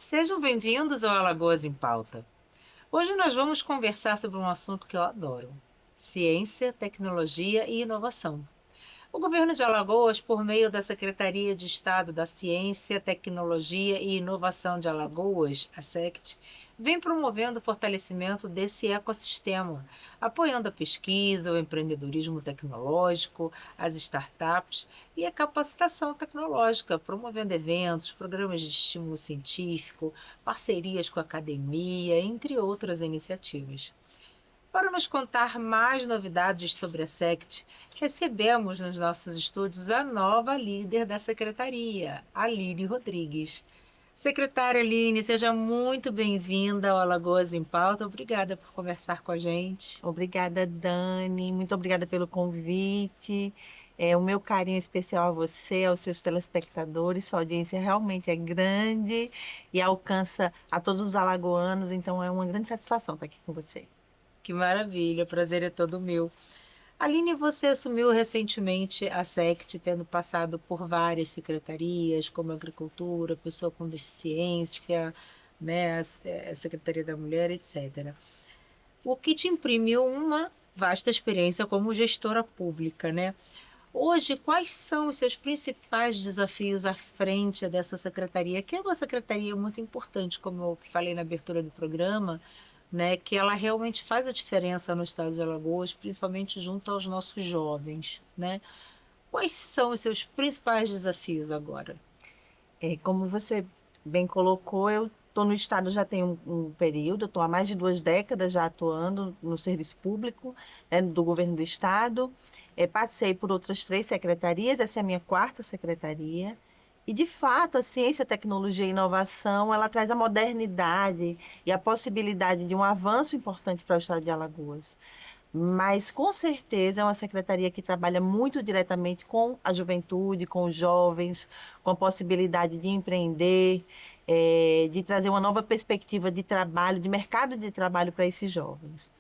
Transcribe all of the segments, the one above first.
Sejam bem-vindos ao Alagoas em Pauta. Hoje nós vamos conversar sobre um assunto que eu adoro: ciência, tecnologia e inovação. O governo de Alagoas, por meio da Secretaria de Estado da Ciência, Tecnologia e Inovação de Alagoas, a SECT, vem promovendo o fortalecimento desse ecossistema, apoiando a pesquisa, o empreendedorismo tecnológico, as startups e a capacitação tecnológica, promovendo eventos, programas de estímulo científico, parcerias com a academia, entre outras iniciativas. Para nos contar mais novidades sobre a SECT, recebemos nos nossos estúdios a nova líder da secretaria, Aline Rodrigues. Secretária Aline, seja muito bem-vinda ao Alagoas em Pauta. Obrigada por conversar com a gente. Obrigada, Dani. Muito obrigada pelo convite. O meu carinho especial a você, aos seus telespectadores. Sua audiência realmente é grande e alcança a todos os alagoanos, então é uma grande satisfação estar aqui com você. Que maravilha, o prazer é todo meu. Aline, você assumiu recentemente a SECT, tendo passado por várias secretarias, como Agricultura, Pessoa com Deficiência, né, a Secretaria da Mulher, etc. O que te imprimiu uma vasta experiência como gestora pública, né? Hoje, quais são os seus principais desafios à frente dessa secretaria, que é uma secretaria muito importante, como eu falei na abertura do programa, né, que ela realmente faz a diferença no estado de Alagoas, principalmente junto aos nossos jovens, né? Quais são os seus principais desafios agora? Como você bem colocou, eu estou no Estado já tem um período, estou há mais de 2 décadas já atuando no serviço público, né, do governo do Estado. Passei por outras 3 secretarias, essa é a minha quarta secretaria. E, de fato, a ciência, tecnologia e inovação, ela traz a modernidade e a possibilidade de um avanço importante para o Estado de Alagoas. Mas, com certeza, é uma secretaria que trabalha muito diretamente com a juventude, com os jovens, com a possibilidade de empreender, de trazer uma nova perspectiva de trabalho, de mercado de trabalho para esses jovens.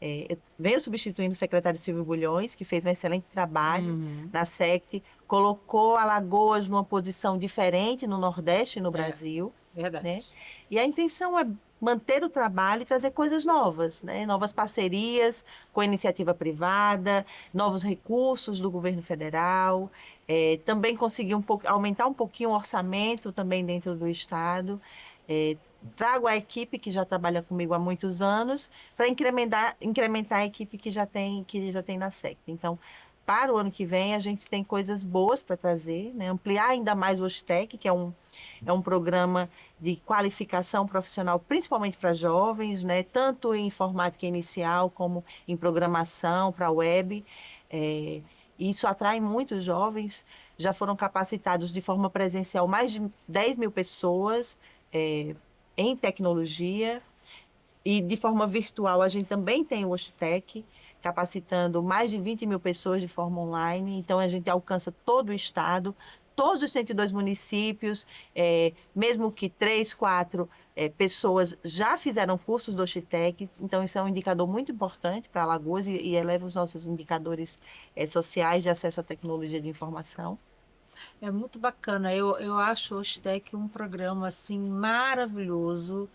Eu venho substituindo o secretário Silvio Bulhões, que fez um excelente trabalho Uhum. na SECT, colocou Alagoas numa posição diferente no Nordeste e no É, Brasil, né? verdade. E a intenção é manter o trabalho e trazer coisas novas, né? Novas parcerias com a iniciativa privada, novos recursos do governo federal, também conseguir aumentar um pouquinho o orçamento também dentro do Estado. É, Trago a equipe que já trabalha comigo há muitos anos para incrementar a equipe que já tem na SECT. Então, para o ano que vem, a gente tem coisas boas para trazer, né? Ampliar ainda mais o Ostec, que é um programa de qualificação profissional, principalmente para jovens, né? Tanto em informática inicial como em programação para a web. É, Isso atrai muitos jovens. Já foram capacitados de forma presencial mais de 10 mil pessoas em tecnologia. E de forma virtual, a gente também tem o Ostec, capacitando mais de 20 mil pessoas de forma online. Então, a gente alcança todo o estado, todos os 102 municípios, mesmo que 3, 4 pessoas já fizeram cursos do Ostec. Então, isso é um indicador muito importante para Alagoas e eleva os nossos indicadores sociais de acesso à tecnologia de informação. É muito bacana. Eu acho o Ostec um programa assim maravilhoso,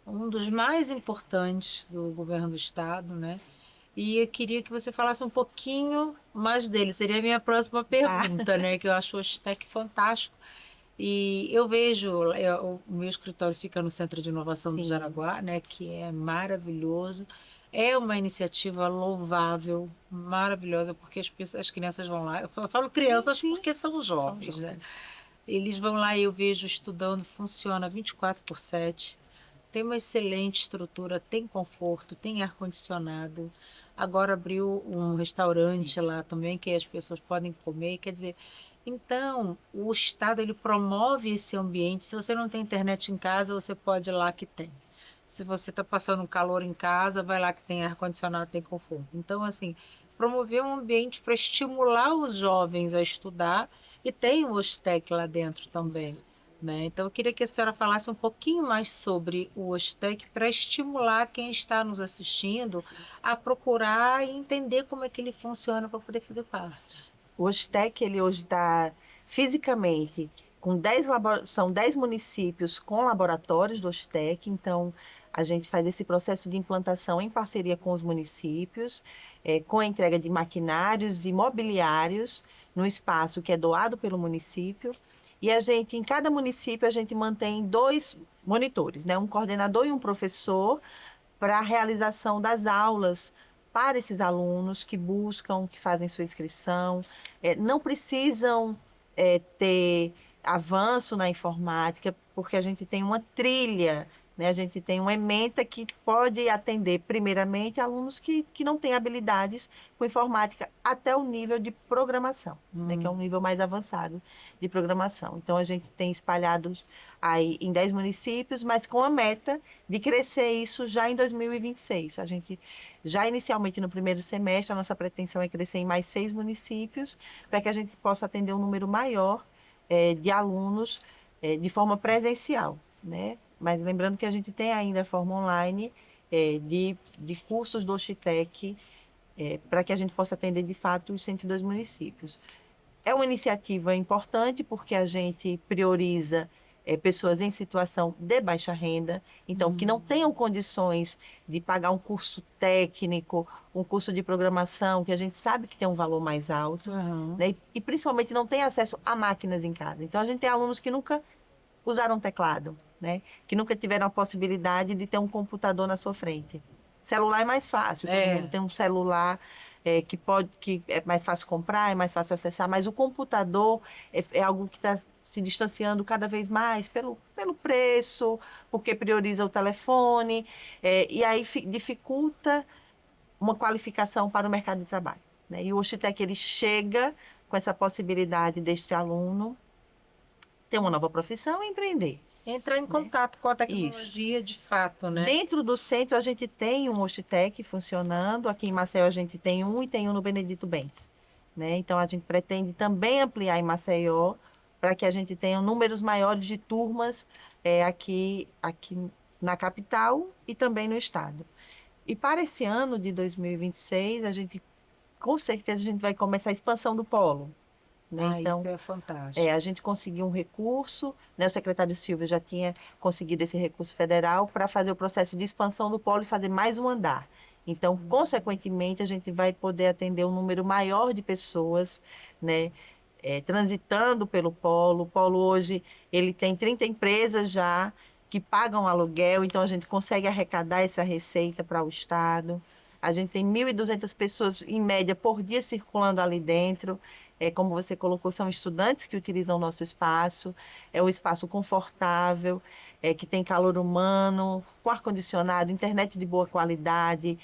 um dos mais importantes do governo do estado, né? E eu queria que você falasse um pouquinho mais dele. Seria a minha próxima Tá. pergunta, né? Que eu acho o Ostec fantástico. E eu vejo, o meu escritório fica no Centro de Inovação do Sim. Jaraguá, né? Que é maravilhoso. É uma iniciativa louvável, maravilhosa, porque as crianças vão lá. Eu falo Sim, crianças sim. porque são São jovens, né? jovens. Eles vão lá e eu vejo estudando, funciona 24/7. Tem uma excelente estrutura, tem conforto, tem ar-condicionado. Agora abriu um restaurante Isso. lá também que as pessoas podem comer. Quer dizer, então o Estado ele promove esse ambiente. Se você não tem internet em casa, você pode ir lá que tem. Se você está passando um calor em casa, vai lá que tem ar-condicionado, tem conforto. Então, assim, promover um ambiente para estimular os jovens a estudar e tem o Ostec lá dentro também, Isso. né? Então, eu queria que a senhora falasse um pouquinho mais sobre o Ostec para estimular quem está nos assistindo a procurar e entender como é que ele funciona para poder fazer parte. O Ostec, ele hoje está fisicamente são 10 municípios com laboratórios do Oshitec, então a gente faz esse processo de implantação em parceria com os municípios, com a entrega de maquinários e mobiliários no espaço que é doado pelo município. E em cada município, a gente mantém 2 monitores, né? Um coordenador e um professor para a realização das aulas para esses alunos que buscam, que fazem sua inscrição. Não precisam ter avanço na informática, porque a gente tem uma trilha, né? A gente tem uma ementa que pode atender, primeiramente, alunos que não têm habilidades com informática até o nível de programação, né? Que é um nível mais avançado de programação. Então, a gente tem espalhado aí em 10 municípios, mas com a meta de crescer isso já em 2026. A gente, já inicialmente no primeiro semestre, a nossa pretensão é crescer em mais 6 municípios, para que a gente possa atender um número maior de alunos de forma presencial, né? Mas lembrando que a gente tem ainda a forma online de cursos do Oshitec para que a gente possa atender de fato os 102 municípios. É uma iniciativa importante porque a gente prioriza pessoas em situação de baixa renda, então que não tenham condições de pagar um curso técnico, um curso de programação, que a gente sabe que tem um valor mais alto, né? E principalmente não tem acesso a máquinas em casa. Então a gente tem alunos que nunca usaram teclado, né? Que nunca tiveram a possibilidade de ter um computador na sua frente. Celular é mais fácil, todo mundo tem um celular que é mais fácil comprar, é mais fácil acessar, mas o computador é algo que está se distanciando cada vez mais pelo preço, porque prioriza o telefone, e aí dificulta uma qualificação para o mercado de trabalho, né? E o Oshitec, ele chega com essa possibilidade deste aluno ter uma nova profissão e empreender. Entrar em contato com a Isso. tecnologia de fato, né? Dentro do centro, a gente tem um Oshitec funcionando. Aqui em Maceió, a gente tem um e tem um no Benedito Bentes, né? Então, a gente pretende também ampliar em Maceió para que a gente tenha números maiores de turmas aqui na capital e também no estado. E para esse ano de 2026, com certeza, a gente vai começar a expansão do polo, né? Então, isso é fantástico. a gente conseguiu um recurso, né? O secretário Silvio já tinha conseguido esse recurso federal para fazer o processo de expansão do polo e fazer mais um andar. Então, consequentemente, a gente vai poder atender um número maior de pessoas, né? Transitando pelo polo. O polo hoje ele tem 30 empresas já que pagam aluguel, então a gente consegue arrecadar essa receita para o Estado. A gente tem 1.200 pessoas, em média, por dia circulando ali dentro. Como você colocou, são estudantes que utilizam o nosso espaço. É um espaço confortável, que tem calor humano, com ar-condicionado, internet de boa qualidade,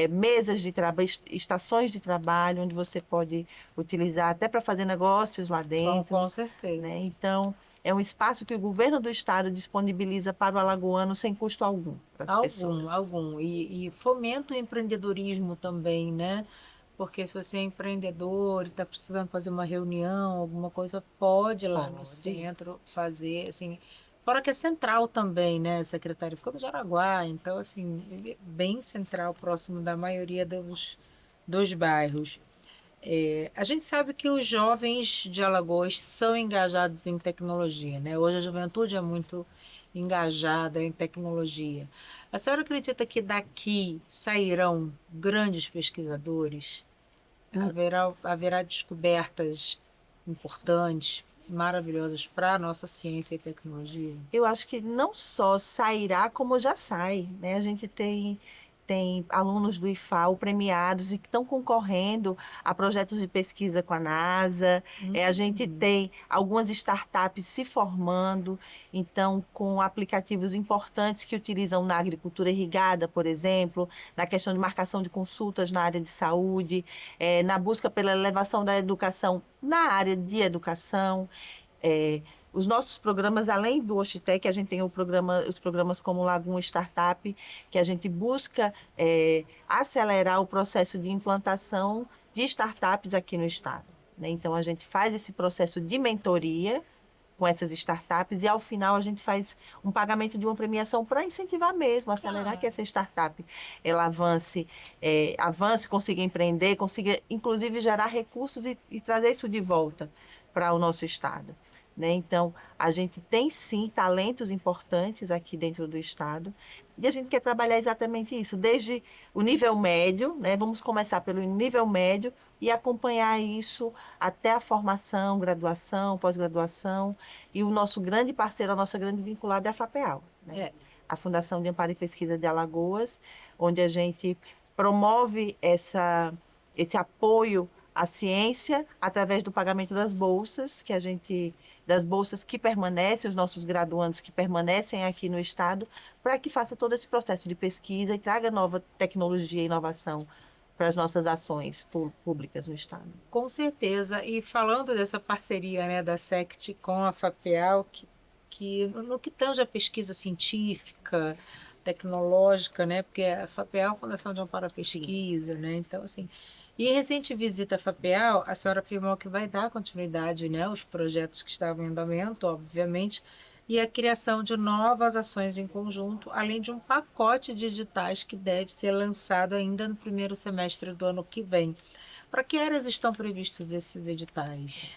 mesas de trabalho, estações de trabalho, onde você pode utilizar até para fazer negócios lá dentro. Com certeza. Né? Então, é um espaço que o governo do estado disponibiliza para o alagoano sem custo algum para as pessoas. Algum. E fomenta o empreendedorismo também, né? Porque se você é empreendedor e está precisando fazer uma reunião, alguma coisa, pode ir lá no centro fazer, assim. Fora que é central também, né? Secretário ficou no Jaraguá, então, assim, bem central, próximo da maioria dos bairros. A gente sabe que os jovens de Alagoas são engajados em tecnologia, né? Hoje a juventude é muito engajada em tecnologia. A senhora acredita que daqui sairão grandes pesquisadores? Haverá descobertas importantes, maravilhosas para a nossa ciência e tecnologia? Eu acho que não só sairá, como já sai, né? A gente tem alunos do IFAO premiados e que estão concorrendo a projetos de pesquisa com a NASA. A gente tem algumas startups se formando, então, com aplicativos importantes que utilizam na agricultura irrigada, por exemplo, na questão de marcação de consultas na área de saúde, na busca pela elevação da educação na área de educação. Os nossos programas, além do Oshitec, a gente tem os programas como Lagoon Startup, que a gente busca acelerar o processo de implantação de startups aqui no estado, né? Então, a gente faz esse processo de mentoria com essas startups e, ao final, a gente faz um pagamento de uma premiação para incentivar mesmo, acelerar que essa startup ela avance, consiga empreender, consiga, inclusive, gerar recursos e trazer isso de volta para o nosso estado. né? Então, a gente tem sim talentos importantes aqui dentro do estado e a gente quer trabalhar exatamente isso, desde o nível médio, né? Vamos começar pelo nível médio e acompanhar isso até a formação, graduação, pós-graduação. E o nosso grande parceiro, a nossa grande vinculada é a FAPEAL, né? É. A Fundação de Amparo e Pesquisa de Alagoas, onde a gente promove esse apoio à ciência através do pagamento das bolsas das bolsas que permanecem, os nossos graduandos que permanecem aqui no estado, para que faça todo esse processo de pesquisa e traga nova tecnologia e inovação para as nossas ações públicas no estado. Com certeza. E falando dessa parceria, né, da SECT com a FAPEAL, que no que tange a pesquisa científica, tecnológica, né, porque a FAPEAL é a Fundação de Amparo à Pesquisa, né, então assim. E em recente visita à FAPEAL, a senhora afirmou que vai dar continuidade, né, aos projetos que estavam em andamento, obviamente, e a criação de novas ações em conjunto, além de um pacote de editais que deve ser lançado ainda no primeiro semestre do ano que vem. Para que áreas estão previstos esses editais?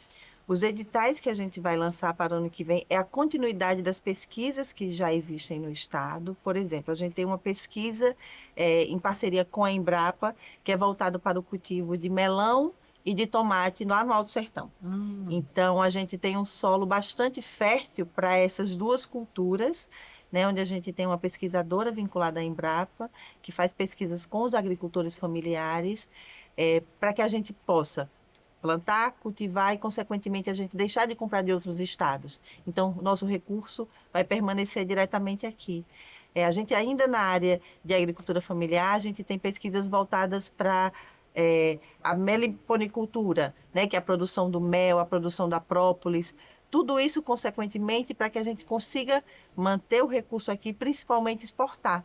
Os editais que a gente vai lançar para o ano que vem é a continuidade das pesquisas que já existem no estado. Por exemplo, a gente tem uma pesquisa em parceria com a Embrapa, que é voltada para o cultivo de melão e de tomate lá no Alto Sertão. Então, a gente tem um solo bastante fértil para essas duas culturas, né, onde a gente tem uma pesquisadora vinculada à Embrapa, que faz pesquisas com os agricultores familiares, para que a gente possa plantar, cultivar e, consequentemente, a gente deixar de comprar de outros estados. Então, nosso recurso vai permanecer diretamente aqui. A gente ainda na área de agricultura familiar, a gente tem pesquisas voltadas para a meliponicultura, né, que é a produção do mel, a produção da própolis, tudo isso, consequentemente, para que a gente consiga manter o recurso aqui, principalmente exportar.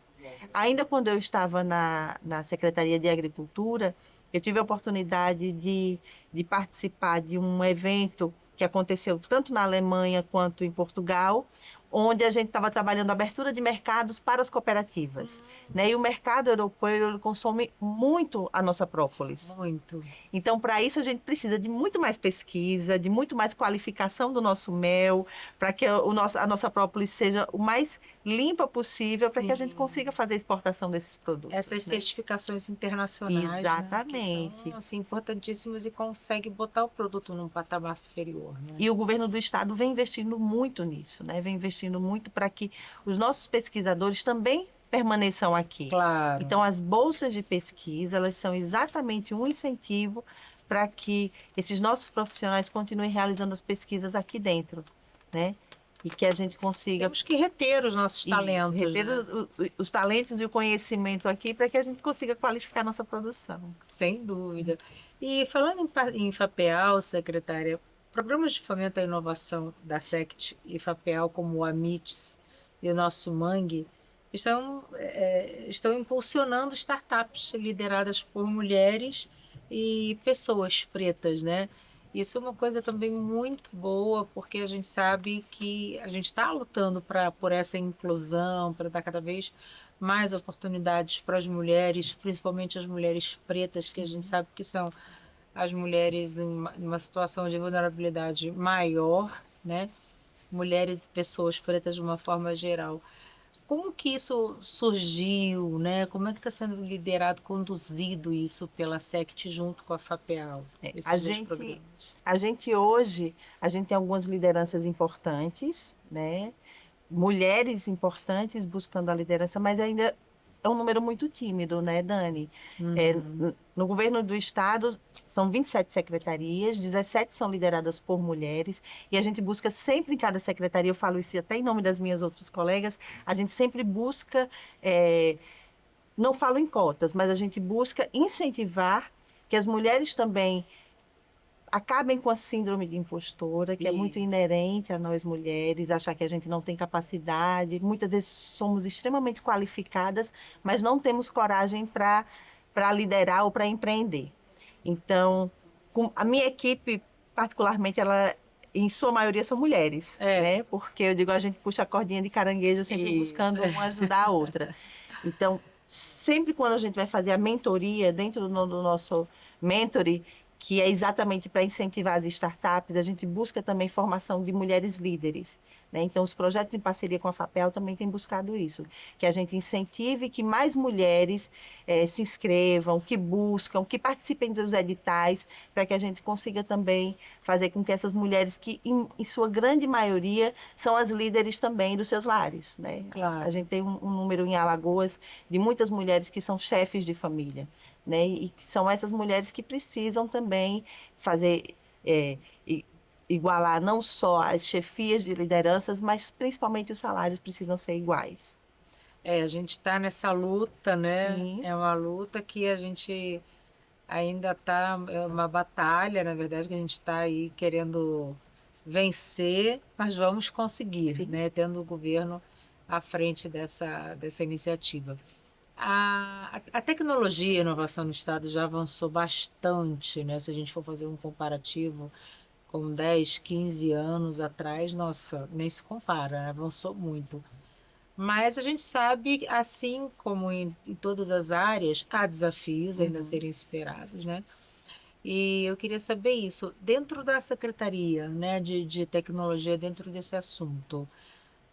Ainda quando eu estava na Secretaria de Agricultura, eu tive a oportunidade de participar de um evento que aconteceu tanto na Alemanha quanto em Portugal, onde a gente estava trabalhando a abertura de mercados para as cooperativas, né? E o mercado europeu ele consome muito a nossa própolis. Muito. Então, para isso, a gente precisa de muito mais pesquisa, de muito mais qualificação do nosso mel, para que a nossa própolis seja o mais limpa possível, para que a gente consiga fazer a exportação desses produtos. Essas né? certificações internacionais, Exatamente. né, que são assim, importantíssimas e conseguem botar o produto num patamar superior. Né? E o governo do estado vem investindo muito nisso, né? Vem investindo muito para que os nossos pesquisadores também permaneçam aqui. Claro. Então, as bolsas de pesquisa, elas são exatamente um incentivo para que esses nossos profissionais continuem realizando as pesquisas aqui dentro, né? E que a gente consiga... Temos que reter os nossos talentos. Reter né? os talentos e o conhecimento aqui para que a gente consiga qualificar a nossa produção. Sem dúvida. E falando em FAPEAL, secretária, programas de fomento à inovação da SECT e FAPEAL, como o AMITS e o nosso Mangue, estão impulsionando startups lideradas por mulheres e pessoas pretas, né? Isso é uma coisa também muito boa, porque a gente sabe que a gente está lutando por essa inclusão, para dar cada vez mais oportunidades para as mulheres, principalmente as mulheres pretas, que a gente sabe que são as mulheres em uma situação de vulnerabilidade maior, né? Mulheres e pessoas pretas de uma forma geral. Como que isso surgiu, né? Como é que está sendo liderado, conduzido isso pela SECT junto com a FAPEAL, esses dois programas? A gente hoje, a gente tem algumas lideranças importantes, né? Mulheres importantes buscando a liderança, mas ainda é um número muito tímido, né, Dani? No governo do estado, são 27 secretarias, 17 são lideradas por mulheres, e a gente busca sempre em cada secretaria, eu falo isso até em nome das minhas outras colegas, a gente sempre busca, não falo em cotas, mas a gente busca incentivar que as mulheres também acabem com a síndrome de impostora, que é muito inerente a nós mulheres, achar que a gente não tem capacidade. Muitas vezes somos extremamente qualificadas, mas não temos coragem para liderar ou para empreender. Então, a minha equipe, particularmente, ela, em sua maioria, são mulheres, né? Porque eu digo, a gente puxa a cordinha de caranguejo sempre buscando uma ajudar a outra. Então, sempre quando a gente vai fazer a mentoria, dentro do nosso mentoring, que é exatamente para incentivar as startups. A gente busca também formação de mulheres líderes, né? Então, os projetos em parceria com a FAPEL também têm buscado isso, que a gente incentive que mais mulheres se inscrevam, que buscam, que participem dos editais, para que a gente consiga também fazer com que essas mulheres, que em sua grande maioria são as líderes também dos seus lares, né? A Claro. gente tem um número em Alagoas de muitas mulheres que são chefes de família, né? E são essas mulheres que precisam também fazer, igualar não só as chefias de lideranças, mas principalmente os salários precisam ser iguais. A gente está nessa luta, né? Sim, É uma luta que a gente ainda está, é uma batalha, na verdade, que a gente está aí querendo vencer, mas vamos conseguir, sim. né? Tendo o governo à frente dessa iniciativa. A tecnologia e a inovação no Estado já avançou bastante, né? Se a gente for fazer um comparativo com 10, 15 anos atrás, nossa, nem se compara, né? Avançou muito. Mas a gente sabe, assim como em todas as áreas, há desafios ainda a Uhum. serem superados, né? E eu queria saber isso, dentro da Secretaria, né, de Tecnologia, dentro desse assunto,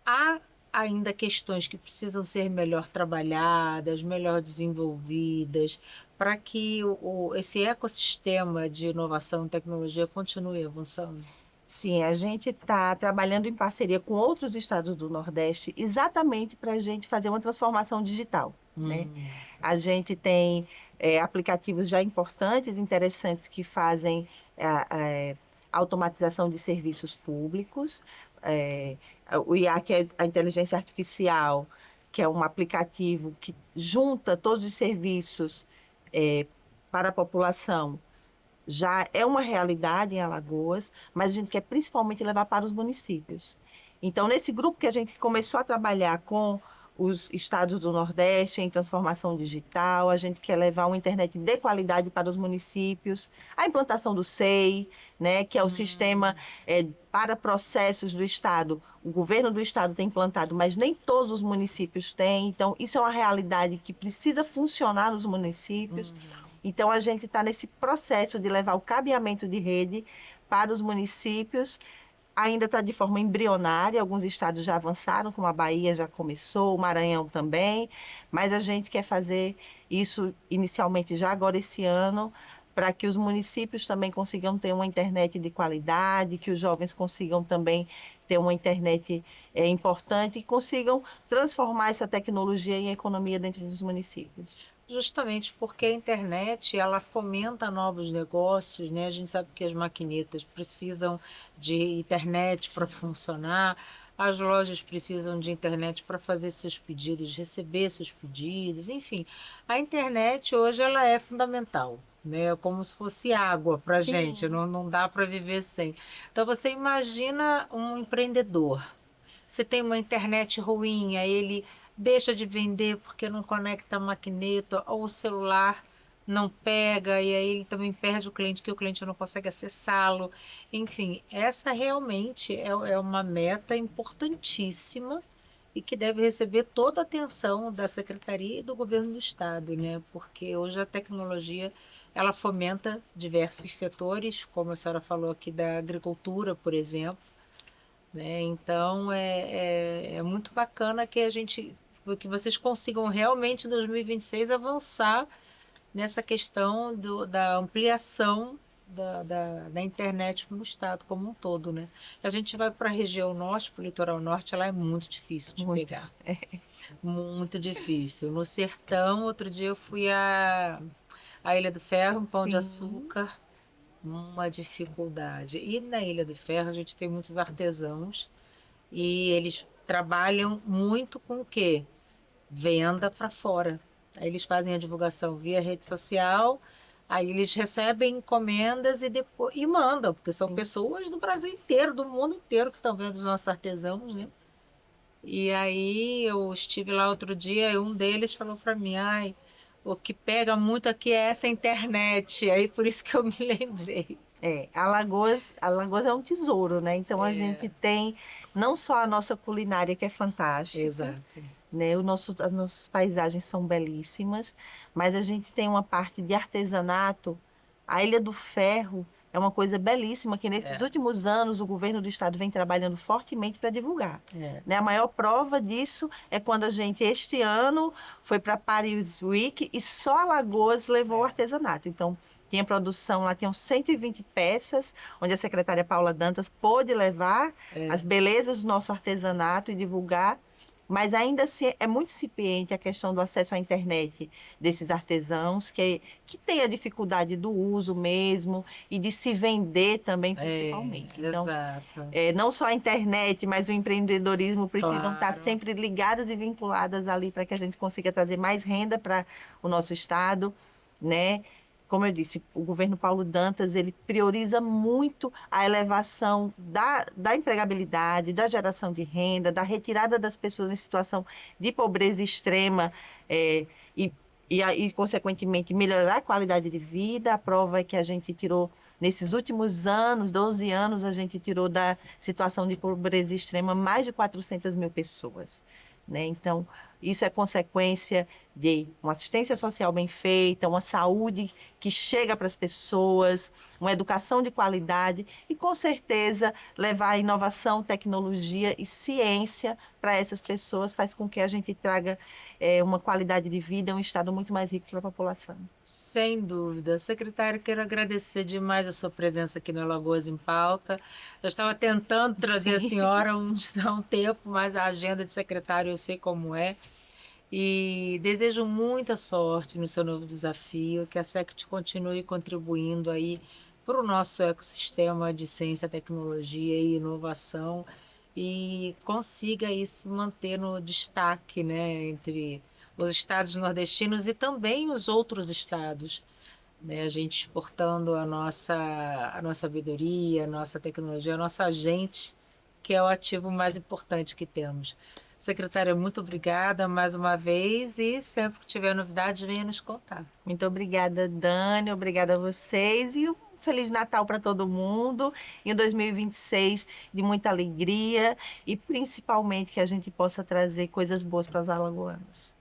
há ainda questões que precisam ser melhor trabalhadas, melhor desenvolvidas, para que esse ecossistema de inovação e tecnologia continue avançando? Sim, a gente está trabalhando em parceria com outros estados do Nordeste exatamente para a gente fazer uma transformação digital, né? Hum, A gente tem aplicativos já importantes, interessantes, que fazem automatização de serviços públicos. É, o IA, que é a inteligência artificial, que é um aplicativo que junta todos os serviços para a população, já é uma realidade em Alagoas, mas a gente quer principalmente levar para os municípios. Então, nesse grupo que a gente começou a trabalhar com os estados do Nordeste em transformação digital, a gente quer levar uma internet de qualidade para os municípios, a implantação do SEI, né, que é o sistema para processos do Estado. O governo do Estado tem implantado, mas nem todos os municípios têm. Então, isso é uma realidade que precisa funcionar nos municípios. Então, a gente está nesse processo de levar o cabeamento de rede para os municípios. Ainda está de forma embrionária, alguns estados já avançaram, como a Bahia já começou, o Maranhão também, mas a gente quer fazer isso inicialmente já agora esse ano, para que os municípios também consigam ter uma internet de qualidade, que os jovens consigam também ter uma internet importante e consigam transformar essa tecnologia em economia dentro dos municípios. Justamente porque a internet, ela fomenta novos negócios, né? A gente sabe que as maquinetas precisam de internet para funcionar, as lojas precisam de internet para fazer seus pedidos, receber seus pedidos, enfim. A internet hoje ela é fundamental, né? É como se fosse água para a gente, Sim. não dá para viver sem. Então você imagina um empreendedor. Você tem uma internet ruim, aí ele deixa de vender porque não conecta a maquineta, ou o celular não pega, e aí ele também perde o cliente, que o cliente não consegue acessá-lo. Enfim, essa realmente é uma meta importantíssima e que deve receber toda a atenção da Secretaria e do Governo do Estado, né? Porque hoje a tecnologia ela fomenta diversos setores, como a senhora falou aqui da agricultura, por exemplo, né? Então é muito bacana que a gente que vocês consigam realmente em 2026 avançar nessa questão da ampliação da internet no estado como um todo, né? A gente vai para a região norte, para o litoral norte, ela é muito difícil de Muito. pegar, muito difícil. No sertão, outro dia eu fui à Ilha do Ferro, um Pão de Sim, Açúcar, uma dificuldade. E na Ilha do Ferro a gente tem muitos artesãos e eles trabalham muito com o quê? Venda para fora. Aí eles fazem a divulgação via rede social, aí eles recebem encomendas e depois e mandam, porque são sim. pessoas do Brasil inteiro, do mundo inteiro que estão vendo os nossos artesãos, né? E aí eu estive lá outro dia e um deles falou para mim, ai, o que pega muito aqui é essa internet. Aí por isso que eu me lembrei. Alagoas é um tesouro, né? Então a É, gente tem não só a nossa culinária que é fantástica, exato. né? As nossas paisagens são belíssimas, mas a gente tem uma parte de artesanato A Ilha do Ferro é uma coisa belíssima que nesses últimos anos o governo do estado vem trabalhando fortemente para divulgar. Né? A maior prova disso é quando a gente, este ano, foi para Paris Week e só Alagoas levou o artesanato. Então, tinha produção lá, tinham 120 peças, onde a secretária Paula Dantas pôde levar as belezas do nosso artesanato e divulgar. Mas ainda assim é muito incipiente a questão do acesso à internet desses artesãos, que tem a dificuldade do uso mesmo e de se vender também, principalmente. Então, exato. não só a internet, mas o empreendedorismo precisam estar Claro. sempre ligadas e vinculadas ali para que a gente consiga trazer mais renda para o nosso estado, né? Como eu disse, o governo Paulo Dantas, ele prioriza muito a elevação da empregabilidade, da geração de renda, da retirada das pessoas em situação de pobreza extrema, e, consequentemente, melhorar a qualidade de vida. A prova é que a gente tirou, nesses últimos anos, 12 anos, a gente tirou da situação de pobreza extrema mais de 400 mil pessoas. Né? Então, isso é consequência de uma assistência social bem feita, uma saúde que chega para as pessoas, uma educação de qualidade e, com certeza, levar inovação, tecnologia e ciência para essas pessoas faz com que a gente traga uma qualidade de vida, um estado muito mais rico para a população. Sem dúvida. Secretário, quero agradecer demais a sua presença aqui no Alagoas em Pauta. Eu estava tentando trazer a senhora há um tempo, mas a agenda de secretário eu sei como é. E desejo muita sorte no seu novo desafio, que a SECT continue contribuindo aí para o nosso ecossistema de ciência, tecnologia e inovação e consiga aí se manter no destaque, né, entre os estados nordestinos e também os outros estados, né, a gente exportando a nossa sabedoria, a nossa tecnologia, a nossa gente, que é o ativo mais importante que temos. Secretária, muito obrigada mais uma vez e sempre que tiver novidades, venha nos contar. Muito obrigada, Dani. Obrigada a vocês e um Feliz Natal para todo mundo. E um 2026 de muita alegria e principalmente que a gente possa trazer coisas boas para os alagoanos.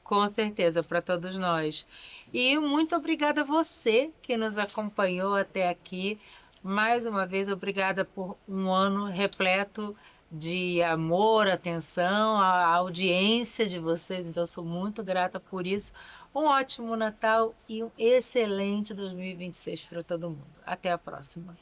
Com certeza, para todos nós. E muito obrigada a você que nos acompanhou até aqui. Mais uma vez, obrigada por um ano repleto de amor, atenção, a audiência de vocês. Então, sou muito grata por isso. Um ótimo Natal e um excelente 2026 para todo mundo. Até a próxima.